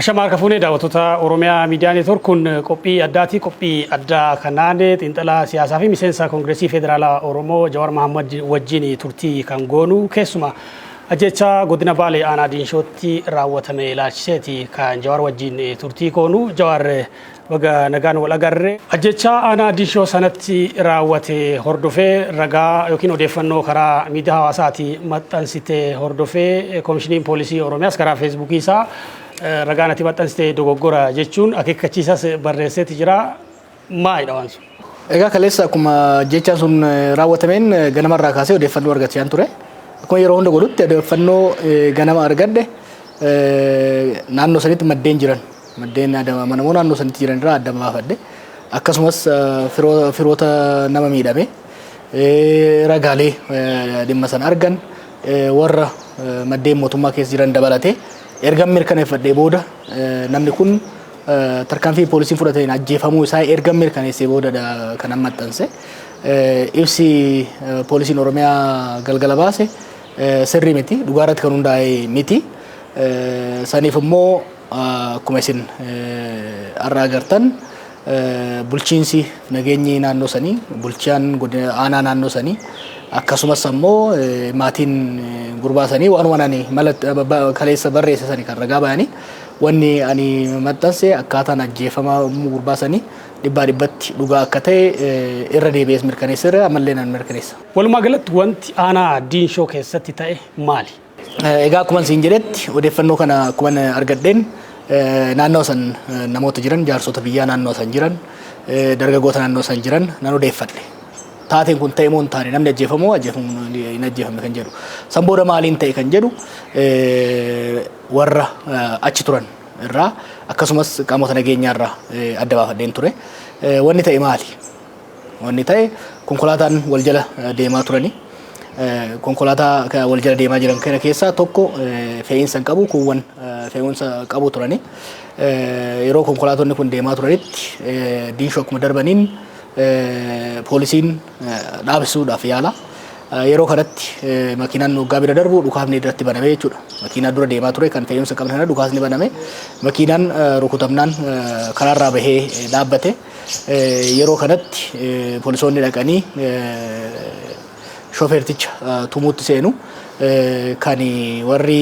Shamarra Kafuunee daawwattoota Oromiyaa Miidiyaa Neetwoork kun qophii addaati. Qophii addaa kanaan xiinxalaa siyaasaa fi miseensa Koongireesii Federaalaa Oromoo Jawaar Mohaammed wajjin turtii kan goonu keessumaa ajjeechaa godina Baalee aanaa Diinshootti raawwatame ilaalchiseeti kan Jawaar wajjin turtii goonu. Jawaar baga nagaan wal agarre. Ajjeechaa aanaa Diinshoo sanatti raawwate hordofee ragaa yookiin odeeffannoo karaa miidiyaa hawaasaatti maxxansite hordofee Koomishiniin Poolisii Oromiyaas karaa Feesbuukii isaa ragaan ati maxxansite dogoggora jechuun akeekkachiisas barreesseeti jira. Maalidha waan sun? Egaa kaleessa akkuma jechaan sun raawwatameen ganamarraa kaasee odeeffannoo argachaa ture. Akkuma yeroo hunda godhutti odeeffannoo ganama argadde naannoo sanitti maddeen jiran maddeen adamamanamoo naannoo sanitti jiran irraa adda baafadde akkasumas firoota nama miidhame ragaalee dhimma san argan warra maddeen mootummaa keessa jiran dabalatee erga mirkaneeffadhee booda namni kun tarkaanfii poolisiin fudhateen ajjeefamuu isaa erga mirkaneessee booda kan maxxanse ibsi poolisiin Oromiyaa galgala baase sirrii miti dhugaarratti kan hundaa'e miti saniif immoo akkuma isin arraa agartan bulchiinsi nageenyi naannoo sanii bulchaan godina aanaa naannoo sanii akkasumas immoo maatiin gurbaa sanii waan ani kaleessa barreesse sanii kan ragaa bayanii wanni ani maxxanse akkaataan ajjeefama gurbaa sanii dhibbaa dhibbatti dhugaa akka ta'e irra deebi'ees mirkaneesseera ammallee nan mirkaneessa. Walumaa galatti wanti aanaa Diinshoo keessatti ta'e maali? Egaa akkuma isin jedhetti odeeffannoo kana akkuma argadheen naannoo san namoota jiran jaarsota biyyaa naannoo san jiran dargaggoota naannoo san jiran nan odeeffadhe. Taateen kun ta'e moo hin taane namni ajjeefamoo hin ajjeefamne kan jedhu san booda maaliin ta'e kan jedhu warra achi turan irraa akkasumas qaamota nageenyaa irraa adda baafadheen ture. Wanni ta'e maali? Wanni ta'e konkolaataan wal jala deemaa turani. Konkolaataa wal jala deemaa jiran kana keessaa tokko fe'iinsa hin qabu kuuwwan fe'umsa qabu turani. Yeroo konkolaatonni kun deemaa turanitti Diinshoo akkuma darbaniin poolisiin dhaabsisuudhaaf yaala. Yeroo kanatti makiinaan waggaa bira darbu dhukaasni irratti baname jechuudha. Makiinaa dura deemaa ture kan fe'umsa qaban kana dhukaasni baname. Makiinaan rukutamnaan karaarraa bahee dhaabbate. Yeroo kanatti poolisoonni dhaqanii shooferticha tumuutti seenu kan warri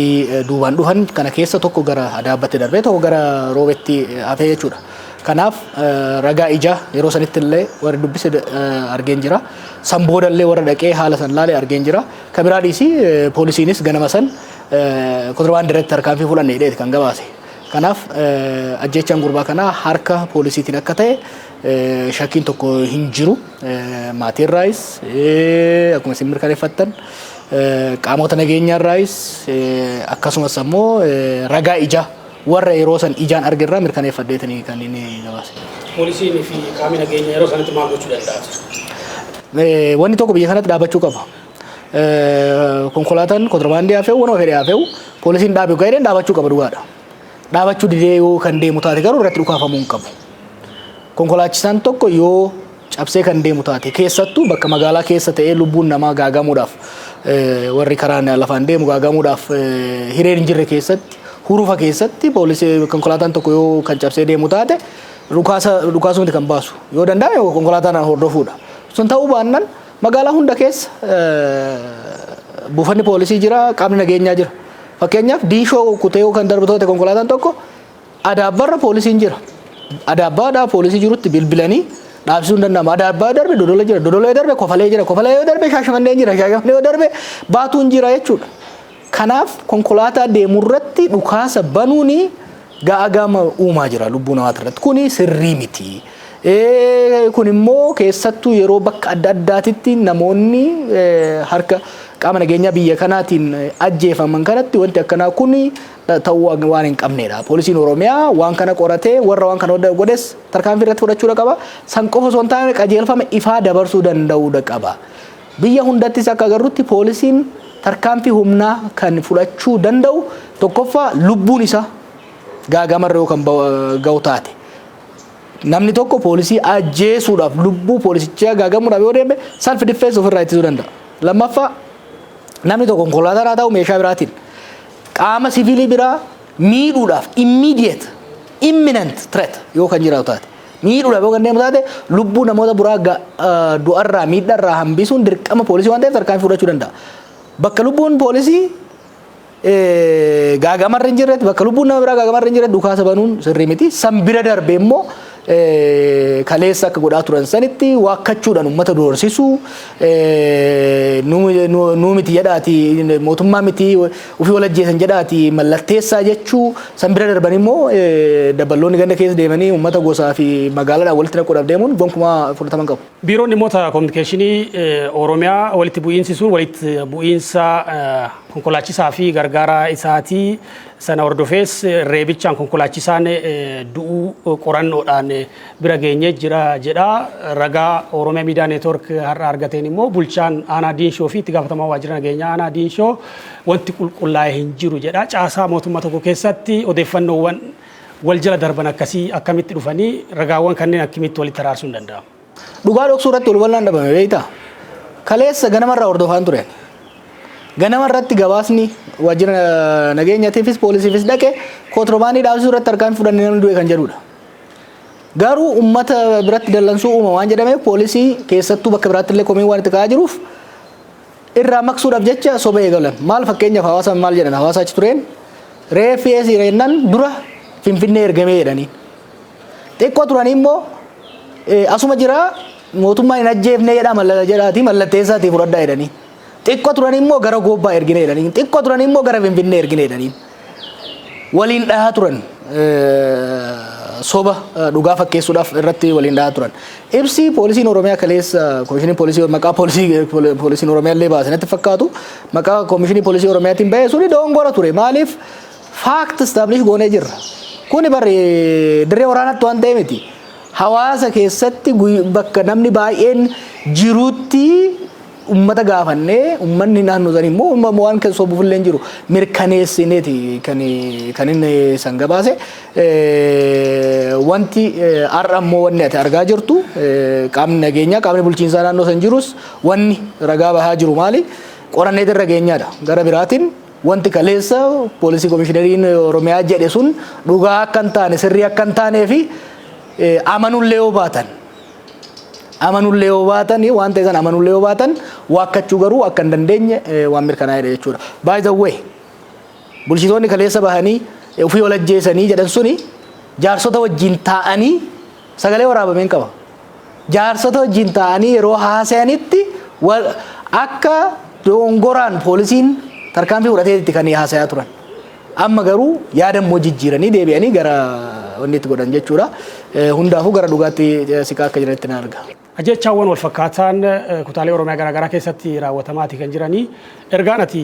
duubaan dhufan kana keessa tokko gara dhaabbate darbee tokko gara roobetti hafee jechuudha. Kanaaf ragaa ijaa yeroo sanitti illee warri dubbise argeen jira. San booda illee warra dhaqee haala san laalee argeen jira. Kabiraa dhiisii poolisiinis ganama san kontirbaandii irratti tarkaanfii fudhannee hidheeti kan gabaase. Kanaaf ajjeechaan gurbaa kanaa harka poolisiitiin akka ta'e shakkiin tokko hin jiru. Maatiin raayis akkuma isin mirkaneeffattan qaamota nageenyaa raayis akkasumas immoo ragaa ijaa warra yeroo san ijaan argirraa mirkaneeffadheetanii kan inni gabaase. Poolisiin fi qaamni nageenyaa yeroo sanatti maal gochuu danda'a? Wanni tokko biyya kanatti dhaabachuu qaba. Konkolaataan kontirbaandii haa fe'u wanuma fedhe haa fe'u poolisiin dhaabuu gaheedhaan dhaabachuu qaba dhugaadha. Dhaabachuu didee yoo kan deemu taate garuu irratti dhukaafamuu hin qabu. Konkolaachisaan tokko yoo cabsee kan deemu taate keessattuu bakka magaalaa keessa ta'ee lubbuun namaa gaagamuudhaaf warri karaan lafaan deemu gaagamuudhaaf hireen hin jirre keessatti hurufa keessatti poolisii konkolaataan tokko yoo kan cabsee deemu taate dhukaasumti kan baasu yoo danda'ame konkolaataan hordofuudha. Sun ta'uu baannaan magaalaa hunda keessa buufanni poolisii jira, qaamni nageenyaa jira. Fakkeenyaaf Diinshoo kutee yoo kan darbatoota konkolaataan tokko Adaabbaarra poolisiin jira. Adaabbaadhaa poolisii jirutti bilbilanii dhaabsisuu hin danda'amu. Adaabbaa darbe Dodola jira, Dodola darbe Kofalee jira, Kofalee yoo darbe Shaashamannee jira, Shaashamannee yoo darbe Baatuun jira jechuudha. Kanaaf konkolaataa deemurratti dhukaasa banuuni gaagama uumaa jira lubbuu namaa irratti. Kuni sirrii miti. Kun immoo keessattuu yeroo bakka adda addaatitti namoonni harka qaama nageenyaa biyya kanaatiin ajjeefaman kanatti wanti akkanaa kuni ta'uu waan hin qabneedha. Poolisiin Oromiyaa waan kana qoratee warra waan kana godhes tarkaanfii irratti fudhachuu qaba. San qofa osoo hin taane qajeelfama ifaa dabarsuu danda'uu qaba. Biyya hundattis akka agarrutti poolisiin tarkaanfii humnaa kan fudhachuu danda'u tokkoffaa lubbuun isaa gaagamarra yoo kan ga'u taate. Namni tokko poolisii ajjeesuudhaaf lubbuu poolisichaa gaagamuudhaaf yoo deeme self defense ofirraa ittisuu danda'a. Lammaffaa namni tokko konkolaataa haa ta'u meeshaa biraatiin qaama siviilii biraa miidhuudhaaf immediate imminent threat yoo kan jiraatu taate miidhuudhaaf yoo kan deemu taate lubbuu namoota biraa du'arraa miidharraa hambisuun dirqama poolisii waan ta'eef tarkaanfii fudhachuu danda'a. Bakka lubbuun poolisii gaagamarra hin jirretti bakka lubbuun nama biraa gaagamarra hin jirretti dhukaasa banuun sirrii miti. San bira darbee immoo kaleessa akka godhaa turan sanitti waakkachuudhaan uummata doorsisuu nuu miti jedhaati mootummaa miti ofii wal ajjeesan jedhaati mallatteessaa jechuu san bira darban immoo daballoonni ganda keessa deemanii uummata gosaa fi magaalaadhaan walitti naquudhaaf deemuun gonkumaa fudhataman qabu. Biiroon dhimmoota koominikeeshinii Oromiyaa walitti bu'iinsi walitti bu'iinsa konkolaachisaa fi gargaaraa isaatii sana hordofees reebichaan konkolaachisaan du'uu qorannoodhaan bira geenyee jira jedha. Ragaa Oromiyaa Miidiyaa Neetwoork har'a argateen immoo bulchaan aanaa Diinshoo fi itti gaafatamaa waajjira nageenyaa aanaa Diinshoo wanti qulqullaa'ee hin jiru jedha. Caasaa mootummaa tokko keessatti odeeffannoowwan wal jala darban akkasii akkamitti dhufanii ragaawwan kanneen akkamitti walitti araarsuun danda'ama. Dhugaa dhoksuu irratti wal wallaan dhabame beektaa? Kaleessa ganamarraa hordofaan ture. Ganama irratti gabaasni waajjira nageenyaatiifis poolisiifis dhaqe kontiroobaandii dhaabsisuu irratti tarkaanfii fudhannee namni du'e kan jedhudha. Garuu uummata biratti dallansuu uuma waan jedhameef poolisii keessattuu bakka biraatti illee komii waan itti ka'aa jiruuf irraa maqsuudhaaf jecha soba eegalan. Maal fakkeenyaaf hawaasa maal jedhan hawaasa achi tureen reeffi reennaan dura Finfinnee ergamee jedhanii. Xiqqoo turanii immoo asuma jira mootummaan hin ajjeefnee jedhaati mallatteessaatii fudhadhaa jedhanii. Xiqqoo turan immoo gara Goobbaa ergine jedhanii. Xiqqoo turan immoo gara Finfinnee ergine jedhanii. Waliin dhahaa turan soba dhugaa fakkeessuudhaaf irratti waliin dhahaa turan. Ibsi poolisiin Oromiyaa kaleessa komishinii poolisii maqaa poolisiin Oromiyaa illee baase natti fakkaatu maqaa komishinii poolisii Oromiyaatiin bahee suni dogongora ture. Maaliif faakt establish goonee jirra. Kuni bari dirree waraanaatti waan ta'e miti. Hawaasa keessatti bakka namni baay'een jirutti ummata gaafannee ummanni naannoo san immoo waan kan sobuufillee jiru mirkaneessineeti kan inni san gabaase wanti har'a ammoo wanni ati argaa jirtu qaamni nageenyaa qaamni bulchiinsaa naannoo san jirus wanni ragaa bahaa jiru maali qorannee irra geenyaadha gara biraatiin wanti kaleessa poolisii komishineriin Oromiyaa jedhe sun dhugaa akka hin taane sirrii akka hin taanee fi amanullee baatan. Amanullee baatan waan ta'eef amanullee baatan waakkachuu garuu akka hin dandeenye waan mirkanaa'edha jechuudha. By the way bulchitoonni kaleessa bahanii ofii wal ajjeesanii jedhan suni jaarsota wajjin taa'anii sagalee waraabameen qaba. Jaarsota wajjin taa'anii yeroo haasa'anitti akka dogongoraan poolisiin tarkaanfii fudhateetti kan haasayaa turan. Amma garuu yaadammoo jijjiiranii deebi'anii gara wanni itti godhan jechuudha. Hundaafuu gara dhugaatti siqaa akka jiranitti na arga. Ajjechaawwan wal fakkaataan kutaalee Oromiyaa garaagaraa keessatti raawwatamaati kan jiranii ergaan ati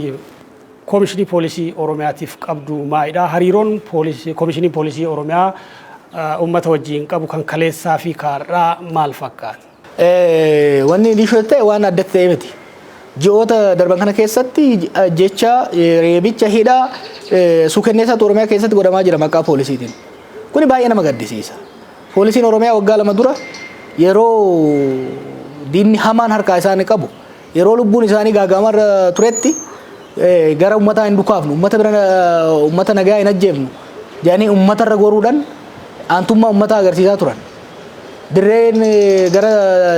komishinii poolisii Oromiyaatiif qabdu maalidha? Hariiroon komishinii poolisii Oromiyaa uummata wajjin qabu kan kaleessaa fi kaarraa maal fakkaata? Wanni dhishoo ta'e waan adda ta'e miti. Ji'oota darban kana keessatti jecha reebicha hidhaa suukenneessaa Oromiyaa keessatti godhamaa jira maqaa poolisiitiin. Kuni baay'ee nama gaddisiisa. Poolisiin Oromiyaa waggaa 2 dura yeroo diinni hamaan harkaa isaanii qabu yeroo lubbuun isaanii gaagamarra turetti gara uummataa hin dhukaafnu uummata nagaa hin ajjeefnu jedhanii uummatarra goruudhaan aantummaa uummataa agarsiisaa turan.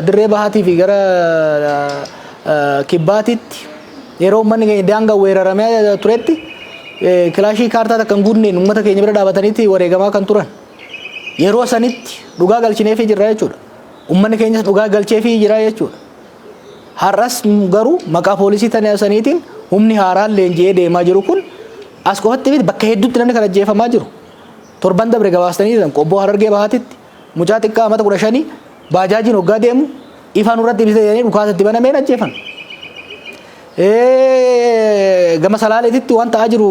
Dirree bahaatii fi gara kibbaatitti yeroo uummanni daangaa weeraramee turetti kilaashii kaartaa takka hin guunneen uummata keenya bira dhaabataniitti wareegamaa kan turan. Yeroo sanitti dhugaa galchineefii jirra jechuudha. Uummanni keenyas dhugaa galcheefii jira jechuudha. Har'as garuu maqaa poolisii saniitiin humni haaraan leenji'ee deemaa jiru kun as qofatti bakka hedduutti namni kan ajjeefamaa jiru. Torban dabre gabaastanii jiran qobboo Harargee bahaatitti mucaa xiqqaa amata 15 baajaajiin hoggaa deemu ifaan irratti ibsite jedhanii dhukaasatti banameen ajjeefan. Gama Salaaleetitti waan ta'aa jiru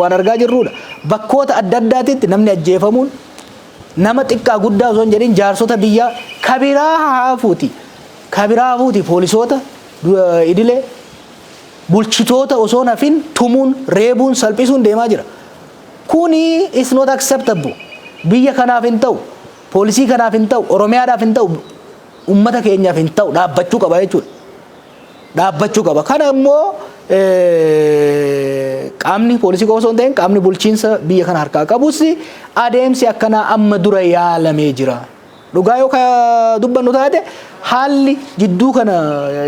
waan argaa jirrudha. Bakkoota adda addaatitti namni ajjeefamuun nama xiqqaa guddaa osoo hin jedhin jaarsota biyyaa kabiraa haafuuti poolisoota idilee bulchitoota osoo nafin tumuun reebuun salphisuun deemaa jira. Kuni is not acceptable. Biyya kanaaf hin ta'u, poolisii kanaaf hin ta'u, Oromiyaadhaaf hin ta'u, uummata keenyaaf hin ta'u dhaabbachuu qaba jechuudha. dhaabbachuu qaba. Kana immoo qaamni poolisii qofa osoo hin ta'in qaamni bulchiinsa biyya kana harkaa qabus adeemsi akkanaa amma dura yaalamee jira. Dhugaa yoo ka dubbannu taate haalli jidduu kana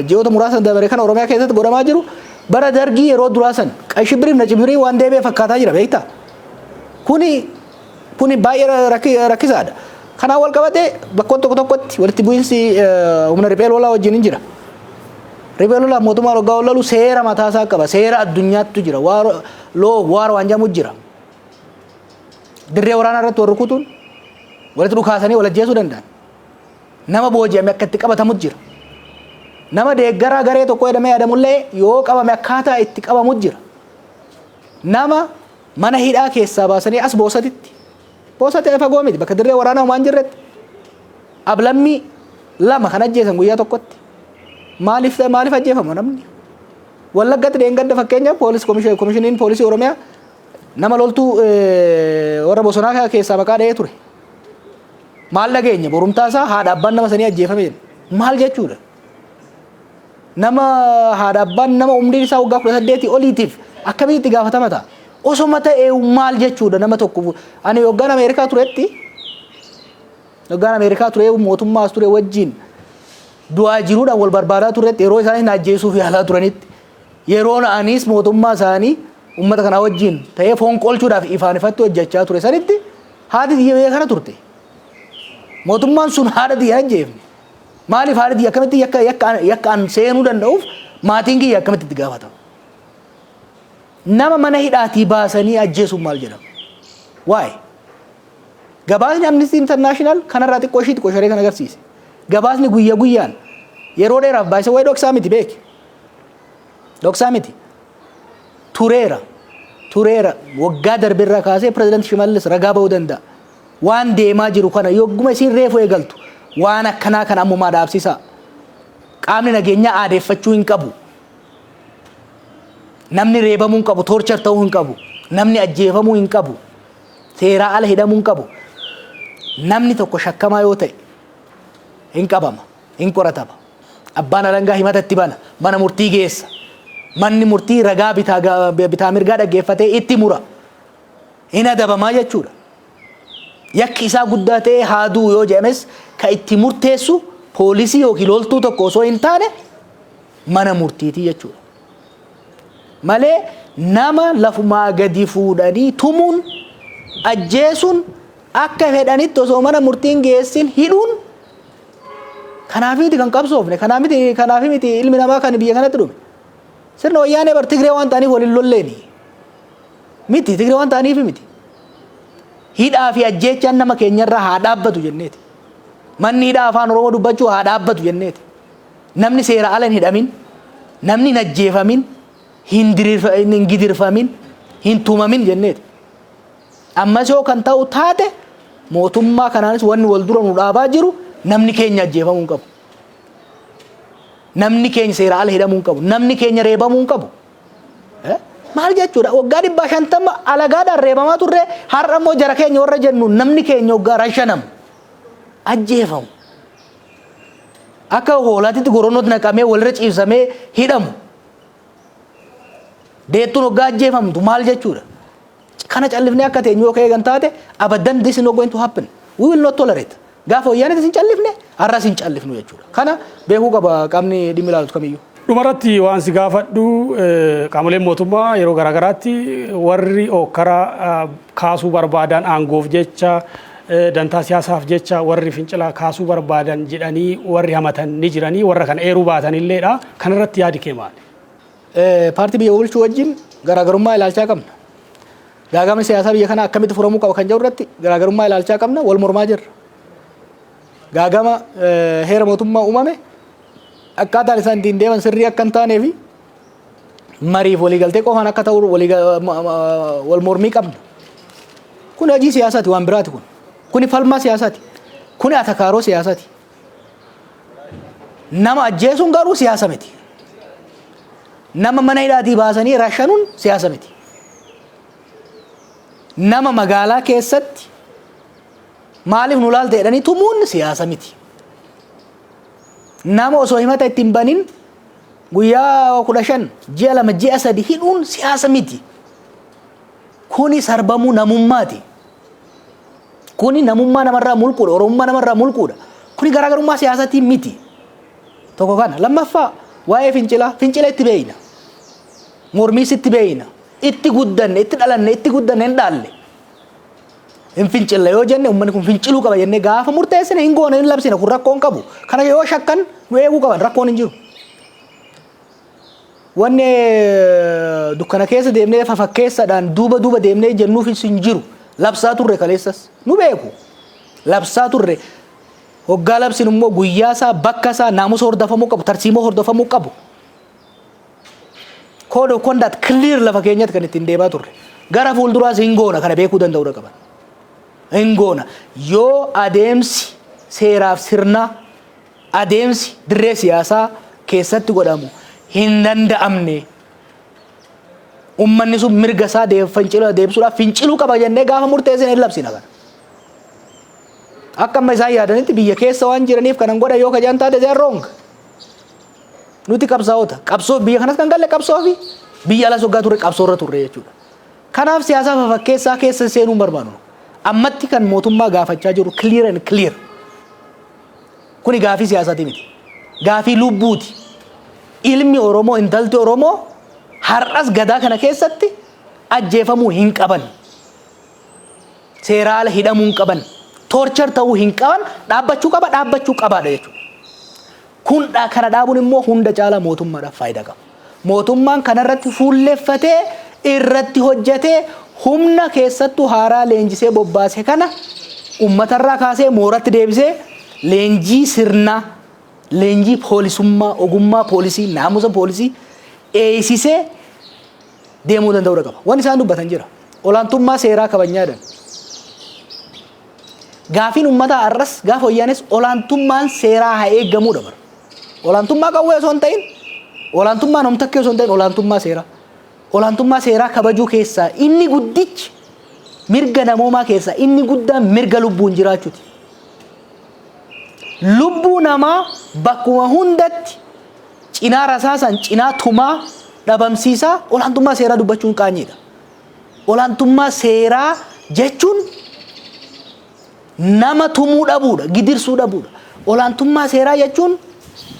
ji'oota muraasa dabaree kana Oromiyaa keessatti godhamaa jiru bara dargii yeroo duraa san qashibiriif na cibirii waan deebi'ee fakkaataa jira beektaa. Kuni baay'ee rakkisaadha. Kanaan wal qabatee bakka tokkotti walitti bu'iinsi humna riphee lolaa wajjin hin jira. Riphee lolaa mootummaa waggaa olalu seera mataasaa qaba. Seera addunyaattu jira. Waara waan jedhamu jira. Dirree waraanaa irratti warri kutuun walitti dhukaasanii wal ajjeesuu danda'an. Nama booji'ame akka itti qabatamu jira. Nama deeggaraa garee tokko jedhamee yaadamullee yoo qabame akkaataa itti qabamu jira. Nama mana hidhaa keessaa baasanii as boosatitti. Boosatti fagoo miti bakka dirree waraanaa waan jirretti. Ablammii lama kan ajjeesan guyyaa tokkotti. Maaliif ajjeefama namni? Wallaggatti dheengadda fakkeenyaaf komishiniin poolisii Oromiyaa nama loltuu warra bosonaa keessaa baqaa dha'ee ture. Maal dhageenya borumtaasaa haadha abbaan nama sanii ajjeefame maal jechuudha? Nama haadha abbaan nama umriin isaa waggaa 18 oliitiif akkamitti gaafatama ta'a? Osoma ta'ee maal jechuudha nama tokko ani hoggaan Ameerikaa ture mootummaa as ture wajjin du'aa jiruudhaan wal barbaadaa turetti yeroo isaan ajjeesuuf yaalaa turanitti yeroo anis mootummaa isaanii uummata kanaa wajjin ta'ee foon qolchuudhaaf ifaan ifatti hojjechaa ture sanitti haati biyya kana turte. Mootummaan sun haadha biyya ajjeefne. Maaliif haadha biyya akkamitti yakkaan seenuu danda'uuf maatiin kiyya akkamitti itti gaafatama? Nama mana hidhaatii baasanii ajjeesuun maal jedhama? Waa'ee gabaasni Amnesty International kanarraa xiqqoo sharee kan agarsiise. Gabaasni guyyaa guyyaan yeroo dheeraaf baay'isa waa'ee dhoksaa miti beeki. Dhoksaa miti. Tureera waggaa darbirraa kaasee pirezidaantii Shimallis ragaa ba'uu danda'a. Waan deemaa jiru kana yogguma isiin reefu eegaltu waan akkanaa kana ammumaa dhaabsisaa. Qaamni nageenyaa aadeeffachuu hin qabu. Namni reebamuu hin qabu, torchar ta'uu hin qabu, namni ajjeefamuu hin qabu, seeraa ala hidhamuu hin qabu. Namni tokko shakkamaa yoo ta'e hin qabama, hin qoratama. Abbaan alangaa himata itti bana, mana murtii geessa. Manni murtii ragaa bitaa mirgaa dhaggeeffatee itti mura. Hin adabamaa jechuudha. Yakki isaa guddaa ta'ee haaduu yoo jedhames ka itti murteessu poolisii yookiin loltuu tokko osoo hin taane mana murtiitii jechuudha. Malee nama lafumaa gadi fuudhanii tumuun ajjeesuun akka fedhanitti osoo mana murtiin geessin hidhuun kanaafiti kan qabsoofne kanaafi miti ilmi namaa kan biyya kanatti dhume. Sirna wayyaanee bar Tigree waan ta'aniif waliin lolleeni. Miti Tigree waan ta'aniif miti. Hidhaa fi ajjeechaan nama keenyarraa haa dhaabbatu jenneeti. Manni hidhaa afaan Oromoo dubbachuu haa dhaabbatu jenneeti. Namni seera ala hin hidhamin, namni hin ajjeefamin, hin gidirfamin, hin tumamin jenneeti. Ammas yoo kan ta'u taate mootummaa kanaanis wanni wal dura nu dhaabaa jiru namni keenya ajjeefamuu hin qabu. Namni keenya seera ala hidhamuu hin qabu. Namni keenya reebamuu hin qabu. Maal jechuudha? Waggaa 150 alagaadhaan reebamaa turre har'a immoo jara keenya warra jennu namni keenya waggaa 5 ajjeefamu. Akka hoolaatitti goronnooti naqamee walirra ciibsamee hidhamu. Deettuun waggaa ajjeefamtu maal jechuudha? Kana callifnee akka teenyu yoo ka'ee taate abadan this is not going to happen. We will not tolerate. Gaafa wayyaanee sin callifne har'a sin callifnu jechuudha. Kana beekuu qaba qaamni dhimmi ilaalu kamiyyuu. Dhumarratti waan si gaafadhu qaamoleen mootummaa yeroo garaagaraatti warri karaa kaasuu barbaadan aangoof jecha dantaa siyaasaaf jecha warri fincilaa kaasuu barbaadan jedhanii warri hamatan ni jiranii warra kan eeruu baatan illeedha. Kanarratti yaadi kee maali? Paartii biyya bulchuu wajjin garaagarummaa ilaalchaa qabna. Gaagamni siyaasaa biyya kana akkamitti furamuu qaba kan jedhu irratti garaagarummaa ilaalchaa qabna wal mormaa jirra. Gaagama heera mootummaa uumame akkaataan isaan ittiin deeman sirrii akka hin taanee fi mariif waliigaltee qofaan akka ta'u wal mormii qabna. Kun hojii siyaasaati waan biraati kun. Kuni falmaa siyaasaati. Kuni atakaaroo siyaasaati. Nama ajjeesuun garuu siyaasa miti. Nama mana hidhaatii baasanii rashanuun siyaasa miti. Nama magaalaa keessatti maaliif nu laalte jedhanii tumuun siyaasa miti. Nama osoo himata ittiin banin guyyaa 15 ji'a 2 ji'a 3 hidhuun siyaasa miti. Kuni sarbamuu namummaati. Kuni namummaa namarraa mulquudha. Oromummaa namarraa mulquudha. Kuni garaagarummaa siyaasatii miti. Tokko kana lammaffaa waa'ee fincila itti beeyna. Mormiis itti beeyna. Itti guddanne itti dhalanne itti guddanne hin dhaalle. Hin fincilla yoo jenne uummanni kun finciluu qaba jennee gaafa murteessine hin goone hin labsine kun rakkoon qabu. Kana yoo shakkan nu eeguu qaban rakkoon hin jiru. Wanni dukkana keessa deemnee fafakkeessaadhaan duuba deemnee jennuufis hin jiru. Labsaa turre kaleessas nu beeku. Labsaa turre hoggaa labsin immoo guyyaa isaa bakka isaa naamusa hordofamuu qabu tarsiimoo hordofamuu qabu. Code of conduct clear lafa keenyatti kan ittiin deemaa turre. Gara fuulduraas hin goona kana beekuu danda'uu qaban. Hin goona yoo adeemsi seeraaf sirna adeemsi dirree siyaasaa keessatti godhamu hin danda'amne. Uummanni sun mirga isaa deebisuudhaaf finciluu qaba jennee gaafa murteessine hin labsina kana. Akka amma isaan yaadanitti biyya keessa waan jiraniif kanan godha yoo kajaan taate they are wrong. Nuti qabsaa'ota qabsoo biyya kanas kan galle qabsoo fi biyya alas hoggaa turre qabsoorra turre jechuudha. Kanaaf siyaasaa fafakkeessaa keessa seenuu barbaadu. Ammatti kan mootummaa gaafachaa jiru clear and clear. Kuni gaafii siyaasaati miti. Gaafii lubbuuti. Ilmi Oromoo intalti Oromoo har'as gadaa kana keessatti ajjeefamuu hin qaban. Seeraala hidhamuu hin qaban. Torture ta'uu hin qaban dhaabbachuu qabaadha jechuudha. Kun kana dhaabuun immoo hunda caalaa mootummaadhaaf faayidaa qaba. Mootummaan kanarratti fuulleffatee irratti hojjetee humna keessattuu haaraa leenjisee bobbaase kana uummatarraa kaasee mooratti deebisee leenjii sirnaa, leenjii poolisummaa, ogummaa poolisii, naamusa poolisii eeysisee deemuu danda'uu qaba. Waan isaan dubbatan jira. Olaantummaa seeraa kabajnyaadhaan. Gaafiin uummataa har'as gaafa wayyaanes olaantummaan seeraa haa eeggamuudha bara. Olaantummaa qawwee osoo hin ta'in, olaantummaa namtakkee osoo hin ta'in olaantummaa seeraa. Olaantummaa seeraa kabajuu keessaa inni guddichi mirga namoomaa keessaa inni guddaan mirga lubbuun jiraachuuti. Lubbuu namaa bakkuma hundatti cinaa rasaasan cinaa tumaa dhabamsiisaa olaantummaa seeraa dubbachuun qaanyiidha. Olaantummaa seeraa jechuun nama tumuu dhabuudha, gidirsuu dhabuudha. Olaantummaa seeraa jechuun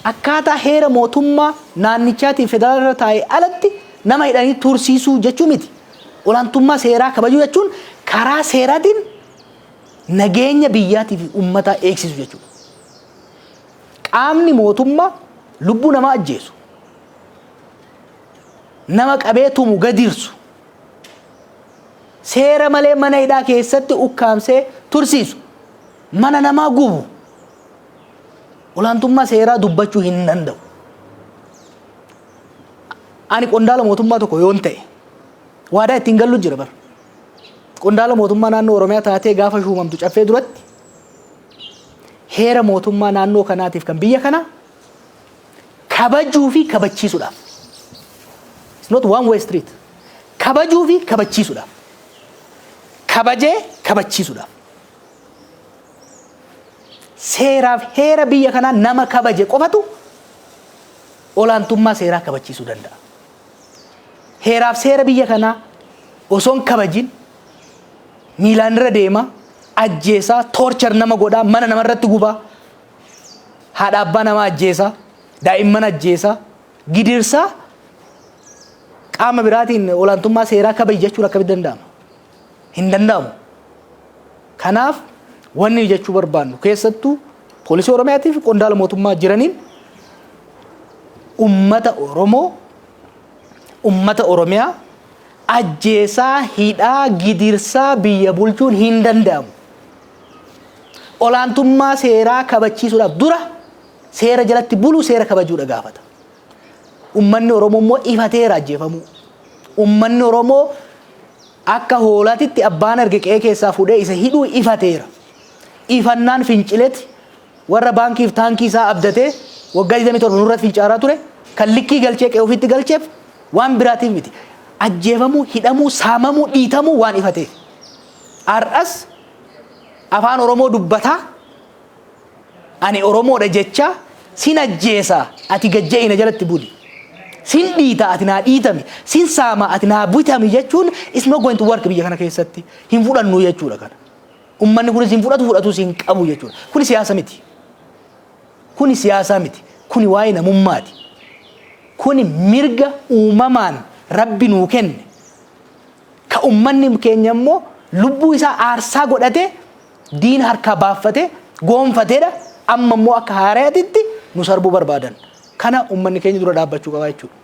akkaataa heera mootummaa naannichaatiin federaalaa taa'ee alatti nama hidhanii tursiisuu jechuu miti. Olaantummaa seeraa kabajuu jechuun karaa seeraatiin nageenya biyyaatii fi uummataa eegsisu jechuudha. Qaamni mootummaa lubbuu namaa ajjeesu, nama qabee tumu gadirsu, seera malee mana hidhaa keessatti ukkaamsee tursiisu, mana namaa gubu, olaantummaa seeraa dubbachuu hin danda'u. Ani qondaala mootummaa tokko yoon ta'e waadaa ittiin gallu jira bara. Qondaala mootummaa naannoo Oromiyaa taatee gaafa shuumamtu caffee duratti heera mootummaa naannoo kanaatiif kan biyya kana kabajuu fi kabachiisuudhaaf. It's not one way street. Kabajuu fi kabachiisuudhaaf. Kabajee kabachiisuudhaaf. Seeraaf heera biyya kanaa nama kabaje qofatu olaantummaa seeraa kabachiisuu danda'a. Heeraaf seera biyya kanaa osoon kabajin miilaan irra deema ajjeesaa torchar nama godhaa mana namarratti gubaa haadha abbaa nama ajjeesaa daa'imman ajjeesaa gidirsaa qaama biraatiin olaantummaa seeraa kabaji jechuun akkamitti danda'ama? Hin danda'amu. Kanaaf wanni jechuu barbaannu keessattuu poolisii Oromiyaatii fi qondaala mootummaa jiraniin ummata Oromoo, ummata Oromiyaa ajjeesaa hidhaa gidirsaa biyya bulchuun hin danda'amu. Olaantummaa seeraa kabachiisuudhaaf dura seera jalatti bulu seera kabajuudha gaafata. Ummanni Oromoo immoo ifateera ajjeefamuu. Ummanni Oromoo akka hoolaatitti abbaan arge qe'ee keessaa fuudhee isa hidhuu ifateera. Ifannaan fincileeti warra baankiif taankii isaa abdatee waggaa 27 nurratti fincaaraa ture kan likkii galchee qe'ee ofitti galcheef waan biraatiif miti. Ajjeefamuu, hidhamuu, saamamuu, dhiitamuu waan ifateef. Har'as afaan Oromoo dubbataa ani Oromoodha jecha sin ajjeesaa ati gajja'ina jalatti buli. sin dhiita ati naa dhiitami sin saama ati naa butami jechuun is not going to work biyya kana keessatti hin fudhannu jechuudha kana ummanni kun sin fudhatu sin qabu jechuudha kuni siyaasa miti kuni waa'ee namummaati kuni mirga uumamaan rabbi nuu kenne ka ummanni keenya immoo lubbuu isaa aarsaa godhate diina harkaa baafate goonfateedha amma immoo akka haaraatitti nu sarbuu barbaadan kana ummanni keenya dura dhaabbachuu qaba jechuudha.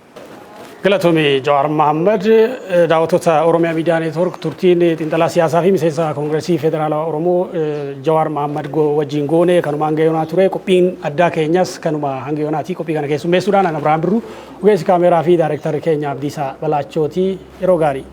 Galatoomii Jawaar Mohaammed daawwattoota Oromiyaa Miidiyaa Neetwoork turtiin xiinxalaa siyaasaa fi miseensa Koongireesii Federaalaa Oromoo Jawaar Mohaammed wajjin goone kanuma hanga yoonaa ture qophiin addaa keenyas kanuma hanga yoonaatii qophii kana keessummeessuudhaan ana Abiraam Birruu ogeessi kaameeraa fi daayirektarri keenya Abdiisaa Balaachooti yeroo gaarii.